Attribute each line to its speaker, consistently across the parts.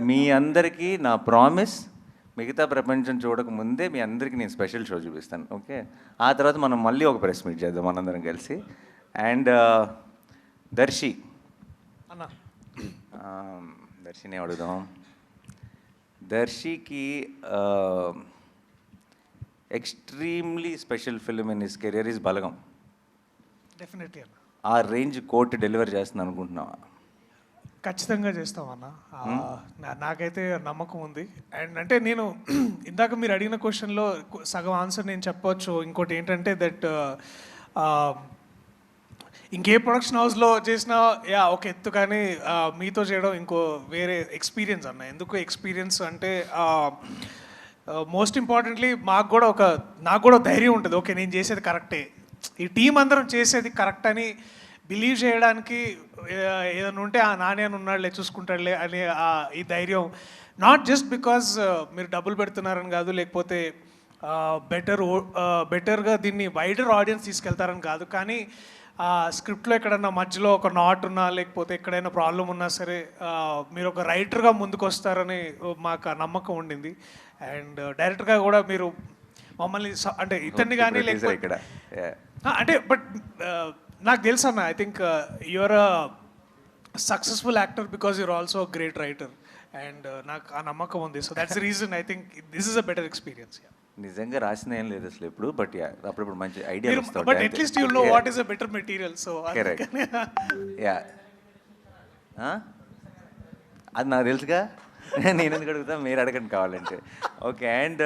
Speaker 1: మీ అందరికీ నా ప్రామిస్, మిగతా ప్రపంచం చూడక ముందే మీ అందరికీ నేను స్పెషల్ షో చూపిస్తాను. ఓకే, ఆ తర్వాత మనం మళ్ళీ ఒక ప్రెస్ మీట్ చేద్దాం మనందరం కలిసి. అండ్ దర్శి
Speaker 2: అన్న,
Speaker 1: దర్శిని అడుగుదాం. దర్శికి extremely special film in his career is Balagam.
Speaker 2: Definitely అన్న,
Speaker 1: ఆ రేంజ్ కోర్టు డెలివర్ చేస్తుంది అనుకుంటున్నావా?
Speaker 2: ఖచ్చితంగా చేస్తామన్న. నాకైతే నమ్మకం ఉంది. అండ్ అంటే నేను ఇందాక మీరు అడిగిన క్వశ్చన్లో సగం ఆన్సర్ నేను చెప్పవచ్చు. ఇంకోటి ఏంటంటే దట్ ఇంకే ప్రొడక్షన్ హౌస్లో చేసినా ఒక ఎత్తు, కానీ మీతో చేయడం ఇంకో వేరే ఎక్స్పీరియన్స్ అన్న. ఎందుకు ఎక్స్పీరియన్స్ అంటే మోస్ట్ ఇంపార్టెంట్లీ నాకు కూడా ధైర్యం ఉంటుంది. ఓకే, నేను చేసేది కరెక్టే, ఈ టీం అందరం చేసేది కరెక్ట్ అని బిలీవ్ చేయడానికి ఏదైనా ఉంటే ఆ నాని అని ఉన్నాడులే, చూసుకుంటాడులే అనే ఈ ధైర్యం. నాట్ జస్ట్ బికాజ్ మీరు డబ్బులు పెడుతున్నారని కాదు, లేకపోతే బెటర్గా దీన్ని వైడర్ ఆడియన్స్ తీసుకెళ్తారని కాదు, కానీ స్క్రిప్ట్లో ఎక్కడన్నా మధ్యలో ఒక నాట్ ఉన్నా, లేకపోతే ఎక్కడైనా ప్రాబ్లం ఉన్నా సరే మీరు ఒక రైటర్గా ముందుకు వస్తారని మాకు నమ్మకం ఉండింది. అండ్ డైరెక్టర్గా కూడా మీరు మమ్మల్ని అంటే ఇతన్ని కానీ లేకపోతే అంటే బట్ నాకు తెలుసు అన్న, I think your a successful actor because you're also great writer. And నాకు ఆ నమ్మకం ఉంది. So that's the reason I think this is a better experience.
Speaker 1: నిజంగా రాసిన ఏం లేదు అసలు ఎప్పుడు, బట్ అప్పుడప్పుడు మంచి ఐడియా వస్తుంది.
Speaker 2: But at least you know what is a better material. So
Speaker 1: yeah, అది నాకు తెలుసుగా, నేను ఎందుకు అడుగుతా, మీరు అడగండి కావాలంటే. ఓకే, అండ్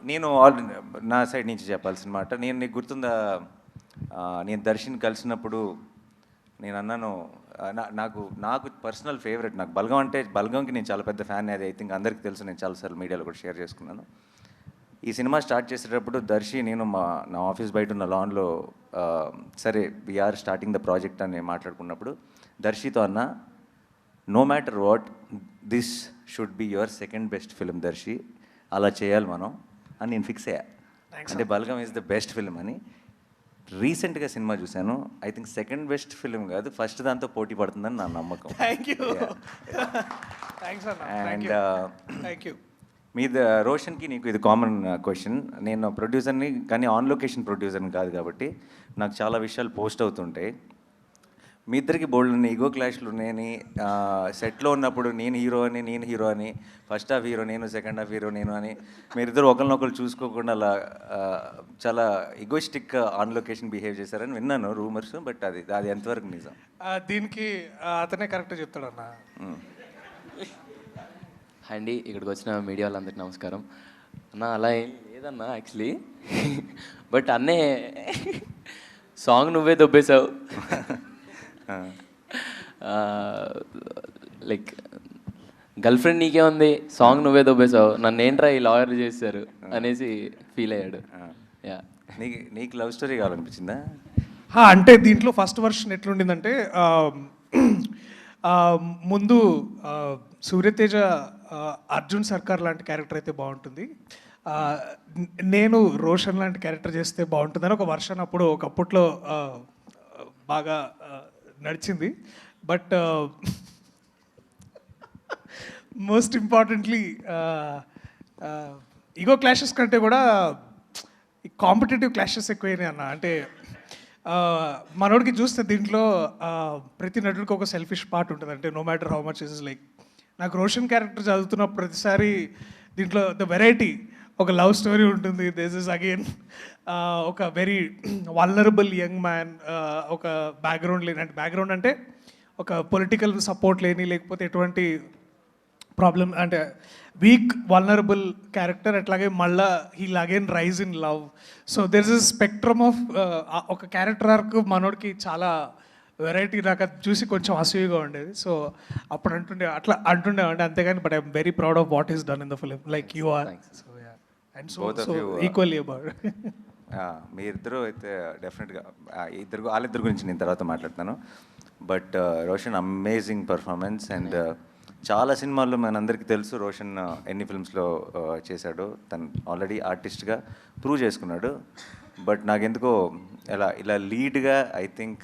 Speaker 1: నేను నా సైడ్ నుంచి చెప్పాల్సిన మాట, నేను నీకు గుర్తుందా, నేను దర్శన్ కలిసినప్పుడు నేను అన్నాను, నాకు పర్సనల్ ఫేవరెట్, నాకు బలగం అంటే, బలగంకి నేను చాలా పెద్ద ఫ్యాన్. అది ఐ థింక్ అందరికీ తెలుసు, నేను చాలాసార్లు మీడియాలో కూడా షేర్ చేసుకున్నాను. ఈ సినిమా స్టార్ట్ చేసేటప్పుడు దర్శి నేను నా ఆఫీస్ బయట ఉన్న లాన్లో సరే వీఆర్ స్టార్టింగ్ ద ప్రాజెక్ట్ అని మాట్లాడుకున్నప్పుడు దర్శితో అన్న, no matter what, this should be your second best film Darshi, అలా చేయాలి మనం అని నేను ఫిక్స్ అయ్యా. అంటే Balagam is the best film అని. రీసెంట్గా సినిమా చూశాను, I think second best film కాదు, ఫస్ట్ దాంతో పోటీ పడుతుందని నా నమ్మకం.
Speaker 2: అండ్
Speaker 1: మీ రోషన్కి నీకు ఇది కామన్ క్వశ్చన్. నేను ప్రొడ్యూసర్ని, కానీ ఆన్ లొకేషన్ ప్రొడ్యూసర్ని కాదు కాబట్టి నాకు చాలా విషయాలు పోస్ట్ అవుతుంటాయి. మీ ఇద్దరికి బోల్డ్ ఈగో క్లాష్లు ఉన్నాయని, సెట్లో ఉన్నప్పుడు నేను హీరో అని, ఫస్ట్ హాఫ్ హీరో నేను, సెకండ్ హాఫ్ హీరో నేను అని మీరిద్దరు ఒకరినొకరు చూసుకోకుండా అలా చాలా ఈగోయిస్టిక్ ఆన్ లొకేషన్ బిహేవ్ చేశారని విన్నాను రూమర్స్, బట్ అది ఎంతవరకు నిజం?
Speaker 2: దీనికి అతనే కరెక్ట్గా చెప్తాడన్నా.
Speaker 3: అండి, ఇక్కడికి వచ్చిన మీడియా వాళ్ళందరికీ నమస్కారం అన్న. అలా ఏం లేదన్నా యాక్చువల్లీ, బట్ అన్నే సాంగ్ నువ్వే దొబ్బేశావు. లైక్ గర్ల్ ఫ్రెండ్ నీకే ఉంది, సాంగ్ నువ్వే దొబ్బేశావు, నన్ను ఏంట్రా ఈ లాయర్ చేశారు అనేసి ఫీల్ అయ్యాడు. యా,
Speaker 1: నీకు లవ్ స్టోరీ కావాలనిపించిందా?
Speaker 2: అంటే దీంట్లో ఫస్ట్ వర్షన్ ఎట్లుండిందంటే, ముందు సూర్యతేజ అర్జున్ సర్కార్ లాంటి క్యారెక్టర్ అయితే బాగుంటుంది, నేను రోషన్ లాంటి క్యారెక్టర్ చేస్తే బాగుంటుందని ఒక వర్షన్ అప్పుడు ఒకప్పట్లో బాగా నడిచింది. But most importantly ego clashes కంటే కూడా ఈ కాంపిటేటివ్ క్లాషెస్ ఎక్కువైనాయి అన్న. అంటే మనోడికి చూస్తే దీంట్లో ప్రతి నటుడికి ఒక సెల్ఫిష్ పార్ట్ ఉంటుంది. అంటే no matter how much is like, నాకు రోషన్ క్యారెక్టర్ చదువుతున్న ప్రతిసారి దీంట్లో ద వెరైటీ, ఒక లవ్ స్టోరీ ఉంటుంది, దిస్ ఇస్ అగైన్ ఒక వెరీ వల్నరబుల్ యంగ్ మ్యాన్, ఒక బ్యాక్గ్రౌండ్ లేని, అంటే బ్యాక్గ్రౌండ్ అంటే ఒక పొలిటికల్ సపోర్ట్ లేని, లేకపోతే ఎటువంటి ప్రాబ్లం, అంటే వీక్ వల్నరబుల్ క్యారెక్టర్. అట్లాగే మళ్ళా heal again rise in love. So there is spectrum of ఒక క్యారెక్టర్ ఆర్క్ మనోడికి చాలా వెరైటీ. నాకు అది చూసి కొంచెం అసూయగా ఉండేది. సో అప్పుడు అట్లా అంటుండేవండి, అంతేగాని but I'm very proud of what is done in the film, like you are. So yeah, and so equally about.
Speaker 1: మీ ఇద్దరు అయితే డెఫినెట్గా వాళ్ళిద్దరు గురించి నేను తర్వాత మాట్లాడతాను. But Roshan amazing performance. And చాలా సినిమాల్లో మనందరికీ తెలుసు రోషన్ ఎన్ని ఫిల్మ్స్లో చేశాడు. తను ఆల్రెడీ ఆర్టిస్ట్గా ప్రూవ్ చేసుకున్నాడు. బట్ నాకెందుకో ఇలా లీడ్గా I think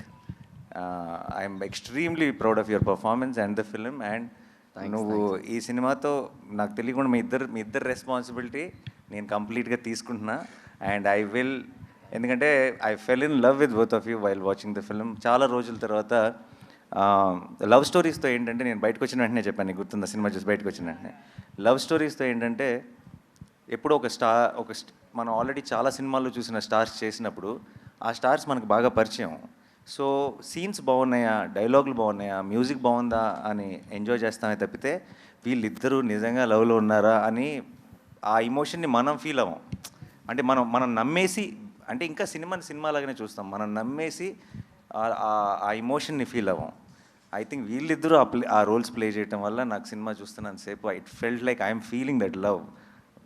Speaker 1: I'm extremely proud of your performance and the film. And నువ్వు ఈ సినిమాతో నాకు తెలియకుండా మీ ఇద్దరు రెస్పాన్సిబిలిటీ నేను కంప్లీట్గా తీసుకుంటున్నా. అండ్ ఐ విల్, ఎందుకంటే I fell in love with both of you while watching the film. చాలా రోజుల తర్వాత లవ్ స్టోరీస్తో ఏంటంటే, నేను బయటకు వచ్చిన వెంటనే చెప్పాను, నీకు గుర్తుందా సినిమా చూసి బయటకు వచ్చిన వెంటనే, లవ్ స్టోరీస్తో ఏంటంటే ఎప్పుడో మనం ఆల్రెడీ చాలా సినిమాల్లో చూసిన స్టార్స్ చేసినప్పుడు ఆ స్టార్స్ మనకు బాగా పరిచయం. సో సీన్స్ బాగున్నాయా, డైలాగులు బాగున్నాయా, మ్యూజిక్ బాగుందా అని ఎంజాయ్ చేస్తామే తప్పితే వీళ్ళిద్దరూ నిజంగా లవ్లో ఉన్నారా అని ఆ ఇమోషన్ని మనం ఫీల్ అవ్వం. అంటే మనం నమ్మేసి, అంటే ఇంకా సినిమాలాగానే చూస్తాం, మనం నమ్మేసి ఆ ఇమోషన్ని ఫీల్ అవ్వం. ఐ థింక్ వీళ్ళిద్దరూ ఆ రోల్స్ ప్లే చేయడం వల్ల నాకు సినిమా చూస్తున్నాను సేపు it felt like I'm feeling that love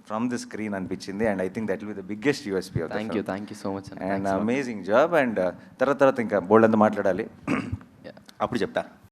Speaker 1: from the screen అనిపించింది. And I think that will be the biggest USP of
Speaker 3: thank you so much
Speaker 1: and amazing job. And తర్వాత ఇంకా బోల్డ్ అంతా మాట్లాడాలి, అప్పుడు చెప్తా.